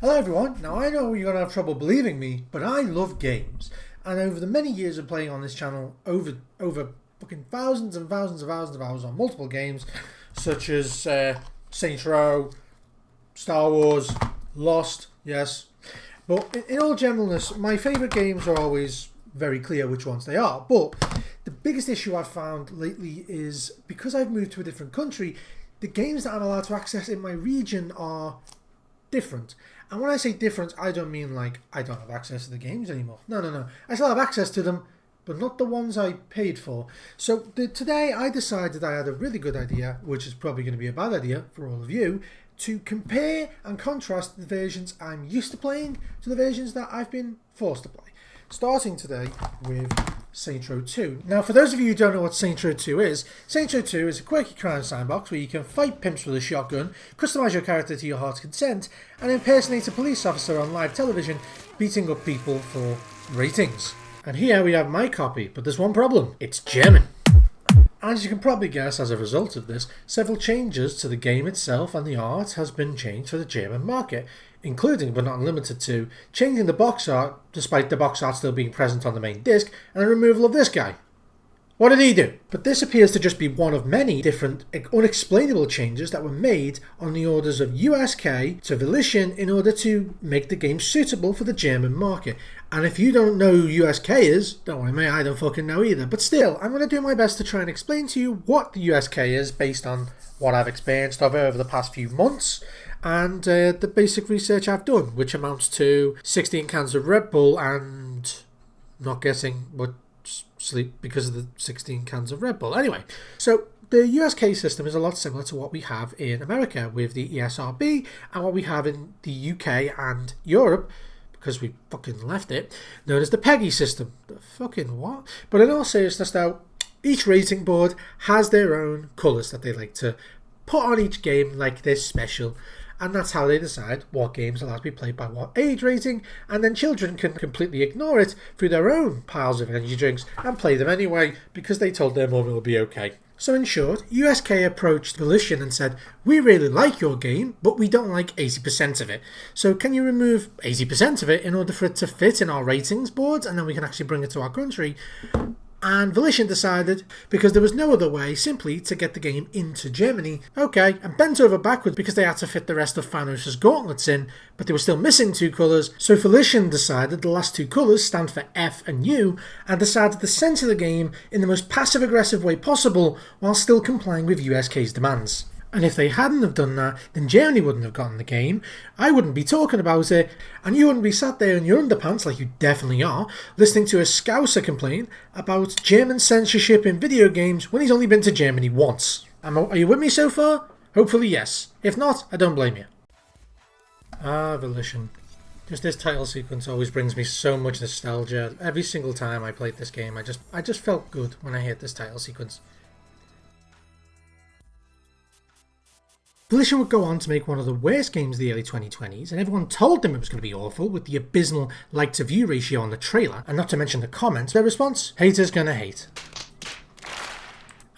Hello everyone, now I know you're going to have trouble believing me, but I love games. And over the many years of playing on this channel, over fucking thousands and thousands and thousands of hours on multiple games, such as Saints Row, Star Wars, Lost, yes. But in all gentleness, my favourite games are always very clear which ones they are. But the biggest issue I've found lately is, because I've moved to a different country, the games that I'm allowed to access in my region are different. And when I say different, I don't mean like I don't have access to the games anymore. No. I still have access to them, but not the ones I paid for. So today I decided I had a really good idea, which is probably going to be a bad idea for all of you, to compare and contrast the versions I'm used to playing to the versions that I've been forced to play. Starting today with Saints Row 2. Now, for those of you who don't know what Saints Row 2 is a quirky crime sandbox where you can fight pimps with a shotgun, customise your character to your heart's content, and impersonate a police officer on live television, beating up people for ratings. And here we have my copy, but there's one problem. It's German. As you can probably guess, as a result of this, several changes to the game itself and the art has been changed for the German market, including but not limited to changing the box art, despite the box art still being present on the main disc, and the removal of this guy. What did he do? But this appears to just be one of many different unexplainable changes that were made on the orders of USK to Volition in order to make the game suitable for the German market. And if you don't know who USK is, don't worry mate, I don't fucking know either. But still, I'm going to do my best to try and explain to you what the USK is based on what I've experienced of it over the past few months and the basic research I've done, which amounts to 16 cans of Red Bull and not guessing what sleep because of the 16 cans of Red Bull. Anyway, so the USK system is a lot similar to what we have in America with the ESRB and what we have in the UK and Europe, because we fucking left it, known as the PEGI system. The fucking what? But in all seriousness though, each rating board has their own colours that they like to put on each game like they're special. And that's how they decide what games are allowed to be played by what age rating, and then children can completely ignore it through their own piles of energy drinks and play them anyway because they told their mum it will be okay. So in short, USK approached Volition and said, we really like your game, but we don't like 80% of it. So can you remove 80% of it in order for it to fit in our ratings boards and then we can actually bring it to our country? And Volition decided, because there was no other way, simply to get the game into Germany. Okay, and bent over backwards because they had to fit the rest of Thanos' gauntlets in, but they were still missing two colours, so Volition decided the last two colours stand for F and U, and decided to censor the game in the most passive-aggressive way possible, while still complying with USK's demands. And if they hadn't have done that, then Germany wouldn't have gotten the game, I wouldn't be talking about it, and you wouldn't be sat there in your underpants, like you definitely are, listening to a Scouser complain about German censorship in video games when he's only been to Germany once. Are you with me so far? Hopefully yes. If not, I don't blame you. Volition. Just this title sequence always brings me so much nostalgia. Every single time I played this game, I just felt good when I heard this title sequence. Volition would go on to make one of the worst games of the early 2020s, and everyone told them it was going to be awful with the abysmal like-to-view ratio on the trailer, and not to mention the comments. Their response? Haters gonna hate.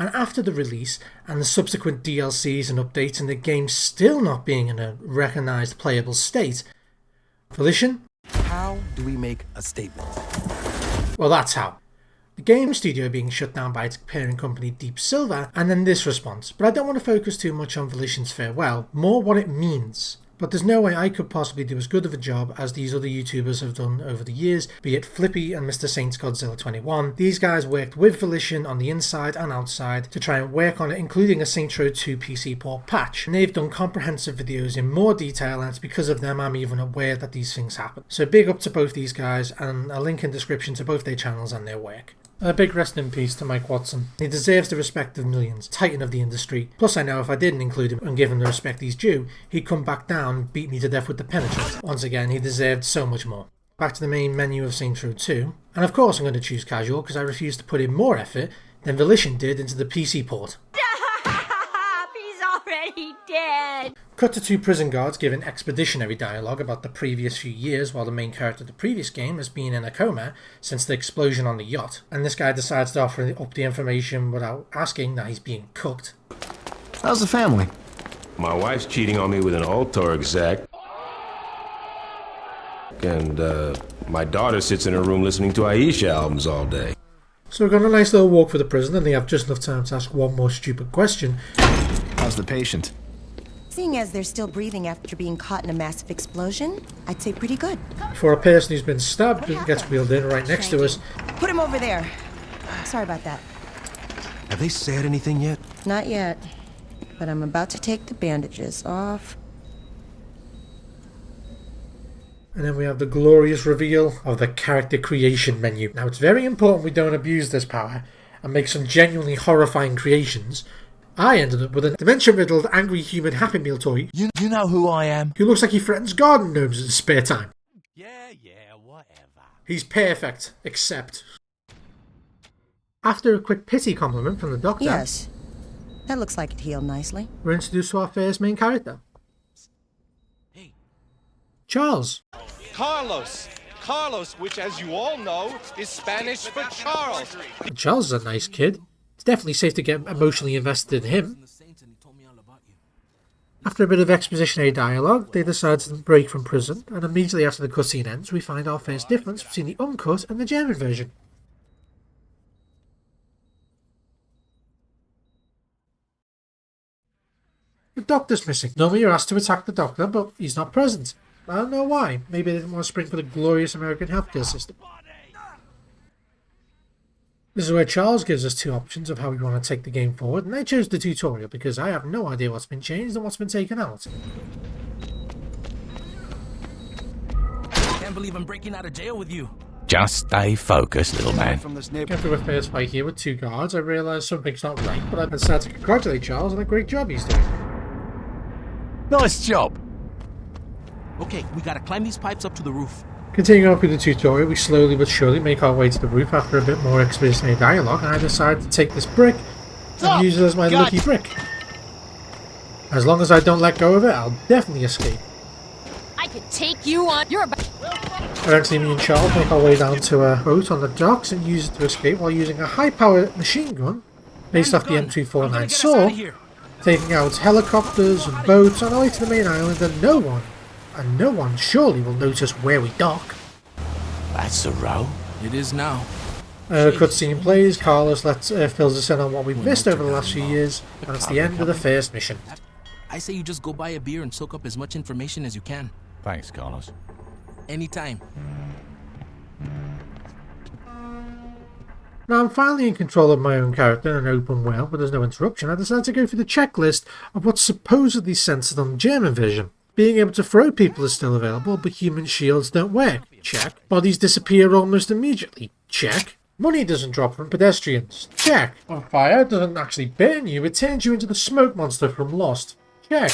And after the release, and the subsequent DLCs and updates, and the game still not being in a recognised playable state, Volition? How do we make a statement? Well, that's how. The game studio being shut down by its parent company Deep Silver, and then this response. But I don't want to focus too much on Volition's farewell, more what it means. But there's no way I could possibly do as good of a job as these other YouTubers have done over the years, be it Flippy and Mr. Saints Godzilla 21. These guys worked with Volition on the inside and outside to try and work on it, including a Saints Row 2 PC port patch. And they've done comprehensive videos in more detail, and it's because of them I'm even aware that these things happen. So big up to both these guys, and a link in description to both their channels and their work. A big rest in peace to Mike Watson. He deserves the respect of millions, titan of the industry. Plus I know if I didn't include him and give him the respect he's due, he'd come back down and beat me to death with the penetrant. Once again, he deserved so much more. Back to the main menu of Saints Row 2, and of course I'm going to choose casual because I refuse to put in more effort than Volition did into the PC port. He's already dead! Cut to two prison guards giving expeditionary dialogue about the previous few years while the main character of the previous game has been in a coma since the explosion on the yacht, and this guy decides to offer up the information without asking that he's being cooked. How's the family? My wife's cheating on me with an altar exec. And, my daughter sits in her room listening to Aisha albums all day. So we've got a nice little walk for the prison, and they have just enough time to ask one more stupid question. How's the patient? Seeing as they're still breathing after being caught in a massive explosion, I'd say pretty good. For a person who's been stabbed and gets wheeled in right next to us. Put him over there. Sorry about that. Have they said anything yet? Not yet. But I'm about to take the bandages off. And then we have the glorious reveal of the character creation menu. Now, it's very important we don't abuse this power and make some genuinely horrifying creations. I ended up with a dementia-riddled angry human Happy Meal toy. You know who I am. Who looks like he threatens garden gnomes in his spare time. Yeah, whatever. He's perfect, except... After a quick pity compliment from the doctor... Yes. That looks like it healed nicely. We're introduced to our first main character. Hey. Charles. Carlos, which, as you all know, is Spanish for Charles. And Charles is a nice kid. It's definitely safe to get emotionally invested in him. After a bit of expositionary dialogue, they decide to break from prison, and immediately after the cutscene ends, we find our first difference between the uncut and the German version. The doctor's missing. Normally you're asked to attack the doctor, but he's not present. I don't know why. Maybe they didn't want to spring for the glorious American healthcare system. This is where Charles gives us two options of how we want to take the game forward, and I chose the tutorial because I have no idea what's been changed and what's been taken out. Can't believe I'm breaking out of jail with you. Just stay focused, little man. After a first fight here with two guards, I realised something's not right, but I decided to congratulate Charles on the great job he's doing. Nice job. Okay, we gotta climb these pipes up to the roof. Continuing on through the tutorial, we slowly but surely make our way to the roof after a bit more expositionary dialogue, and I decide to take this brick and use it as my lucky brick. As long as I don't let go of it, I'll definitely escape. I could take you on. You're about. Eventually, me and Charles make our way down to a boat on the docks and use it to escape while using a high-powered machine gun based off the M249 saw, taking out helicopters and boats on our way to the main island, and no one surely will notice where we dock. That's a row. It is now. Cutscene plays, Carlos fills us in on what we've missed over the last few years, and it's the end of the first mission. I say you just go buy a beer and soak up as much information as you can. Thanks, Carlos. Anytime. Now I'm finally in control of my own character in an open world, but there's no interruption. I decided to go through the checklist of what's supposedly censored on the German version. Being able to throw people is still available, but human shields don't work. Check. Bodies disappear almost immediately. Check. Money doesn't drop from pedestrians. Check. On fire doesn't actually burn you, it turns you into the smoke monster from Lost. Check.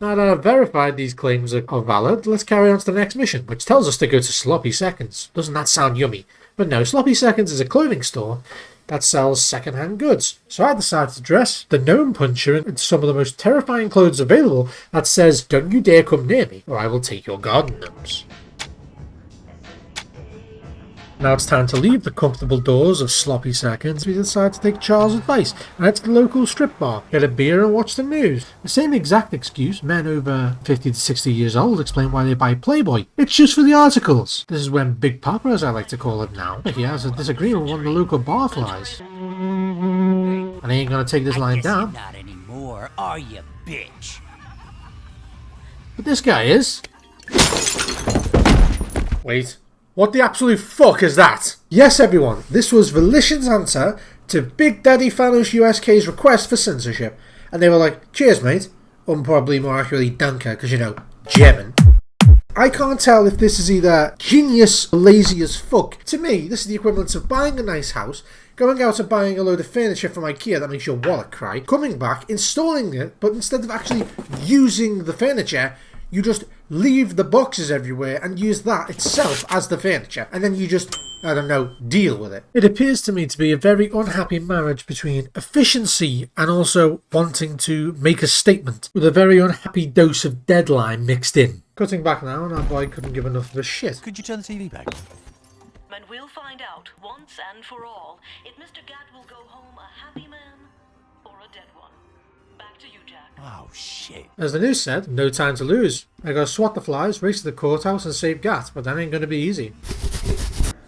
Now that I've verified these claims are valid, let's carry on to the next mission, which tells us to go to Sloppy Seconds. Doesn't that sound yummy? But no, Sloppy Seconds is a clothing store that sells second-hand goods. So I decided to dress the gnome puncher in some of the most terrifying clothes available that says, "Don't you dare come near me, or I will take your garden gnomes." Now it's time to leave the comfortable doors of Sloppy Seconds. We decide to take Charles' advice and head to the local strip bar, get a beer and watch the news. The same exact excuse men over 50 to 60 years old explain why they buy Playboy. It's just for the articles. This is when Big Papa, as I like to call him now, he has a disagreement with one of the local barflies. And he ain't gonna take this line down. Not anymore, are you, bitch? But this guy is. Wait. What the absolute fuck is that? Yes, everyone, this was Volition's answer to Big Daddy Thanos USK's request for censorship. And they were like, cheers, mate. Or probably more accurately, danke, because, you know, German. I can't tell if this is either genius or lazy as fuck. To me, this is the equivalent of buying a nice house, going out and buying a load of furniture from IKEA that makes your wallet cry, coming back, installing it, but instead of actually using the furniture, you just leave the boxes everywhere and use that itself as the furniture. And then you just, I don't know, deal with it. It appears to me to be a very unhappy marriage between efficiency and also wanting to make a statement, with a very unhappy dose of deadline mixed in. Cutting back now, and our boy couldn't give enough of a shit. Could you turn the TV back? And we'll find out once and for all if Mr. Gat will go home a happy man or a dead one. Back after you, Jack. Oh, shit. As the news said, no time to lose. I gotta swat the flies, race to the courthouse and save Gat, but that ain't gonna be easy.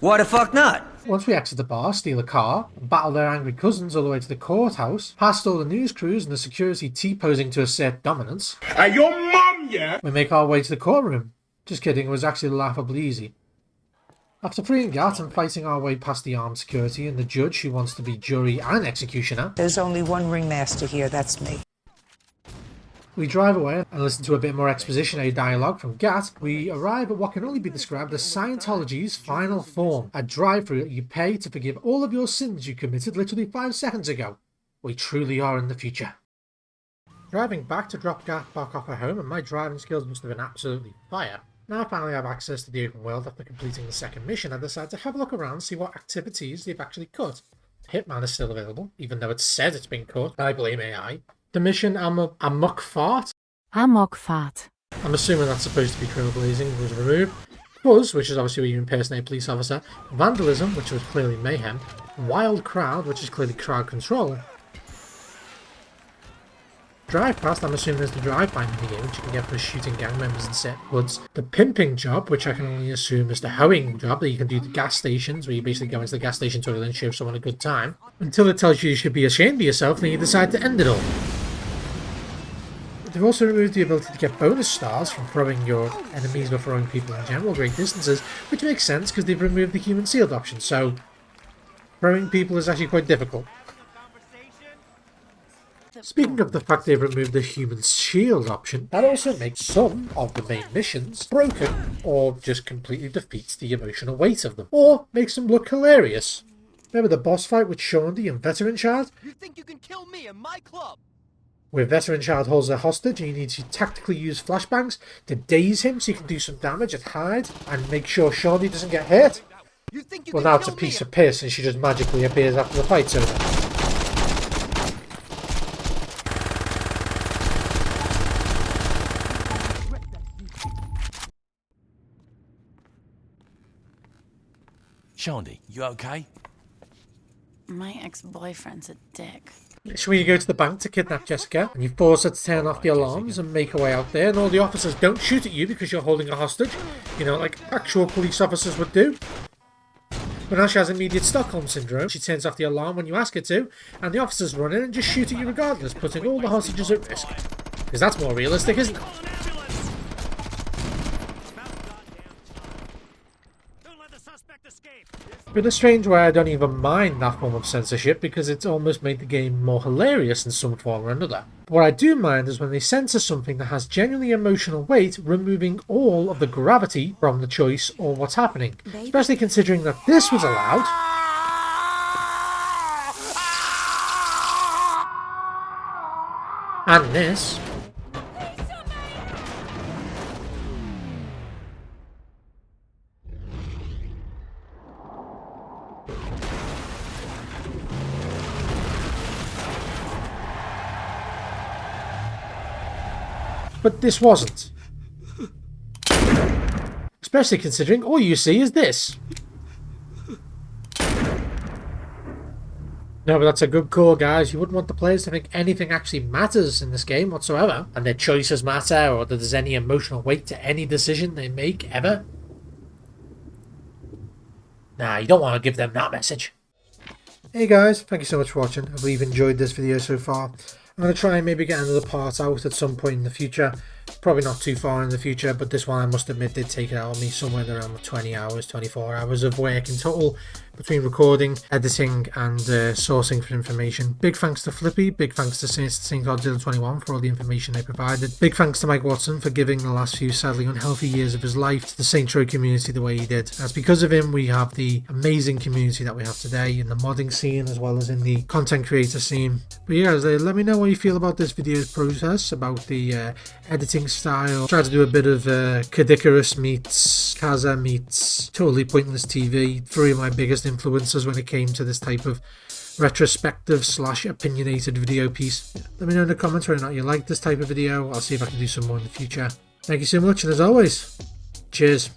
Why the fuck not? Once we exit the bar, steal a car, and battle their angry cousins all the way to the courthouse, past all the news crews and the security T-posing to assert dominance, Hey, your mum, yeah? we make our way to the courtroom. Just kidding, it was actually laughably easy. After freeing Gat and fighting our way past the armed security and the judge who wants to be jury and executioner, There's only one ringmaster here, that's me. we drive away and listen to a bit more expositionary dialogue from Gat. We arrive at what can only be described as Scientology's final form, a drive-thru that you pay to forgive all of your sins you committed literally 5 seconds ago. We truly are in the future. Driving back to drop Gat back off her home, and my driving skills must have been absolutely fire. Now I finally have access to the open world after completing the second mission, I decide to have a look around and see what activities they've actually cut. Hitman is still available, even though it said it's been cut. I blame AI. The mission Amok Fart? Amok Fart. I'm assuming that's supposed to be trailblazing, was removed. Buzz, which is obviously where you impersonate a police officer. Vandalism, which was clearly mayhem. Wild Crowd, which is clearly crowd control. Drive Past, I'm assuming is the drive-by minigame, which you can get for shooting gang members in set hoods. The Pimping Job, which I can only assume is the hoeing job that you can do to gas stations, where you basically go into the gas station toilet and show someone a good time. Until it tells you should be ashamed of yourself, then you decide to end it all. They've also removed the ability to get bonus stars from throwing your enemies or throwing people in general great distances, which makes sense because they've removed the human shield option, so throwing people is actually quite difficult. Speaking of the fact they've removed the human shield option, that also makes some of the main missions broken, or just completely defeats the emotional weight of them, or makes them look hilarious. Remember the boss fight with Shawnee and Veteran Child? You think you can kill me in my club? Where Veteran Child holds her hostage and you need to tactically use flashbangs to daze him so you can do some damage and hide and make sure Shawnee doesn't get hurt. Well, now it's a piece of piss and she just magically appears after the fight's over. Shandy, you okay? My ex-boyfriend's a dick. It's where you go to the bank to kidnap Jessica, and you force her to turn off the alarms and make her way out there, and all the officers don't shoot at you because you're holding a hostage, you know, like actual police officers would do. But now she has immediate Stockholm Syndrome, she turns off the alarm when you ask her to, and the officers run in and just shoot at you regardless, putting all the hostages at risk. Because that's more realistic, isn't it? In a strange way, I don't even mind that form of censorship because it's almost made the game more hilarious in some form or another. But what I do mind is when they censor something that has genuinely emotional weight, removing all of the gravity from the choice or what's happening. Especially considering that this was allowed. And this. But this wasn't. Especially considering all you see is this. No, but that's a good call, guys. You wouldn't want the players to think anything actually matters in this game whatsoever, and their choices matter, or that there's any emotional weight to any decision they make, ever. Nah, you don't want to give them that message. Hey guys, thank you so much for watching. I hope you've enjoyed this video so far. I'm going to try and maybe get another part out at some point in the future. Probably not too far in the future, but this one I must admit did take it out on me somewhere around 20 hours, 24 hours of work in total between recording, editing and sourcing for information. Big thanks to Flippy, big thanks to St. Godzilla 21 for all the information they provided. Big thanks to Mike Watson for giving the last few sadly unhealthy years of his life to the Saints Row community the way he did. As because of him we have the amazing community that we have today in the modding scene as well as in the content creator scene. But yeah, let me know what you feel about this video's process, about the editing style. Try to do a bit of Kadikarus meets Kaza meets Totally Pointless TV. Three of my biggest influences when it came to this type of retrospective / opinionated video piece. Let me know in the comments whether or not you like this type of video. I'll see if I can do some more in the future. Thank you so much, and as always, cheers.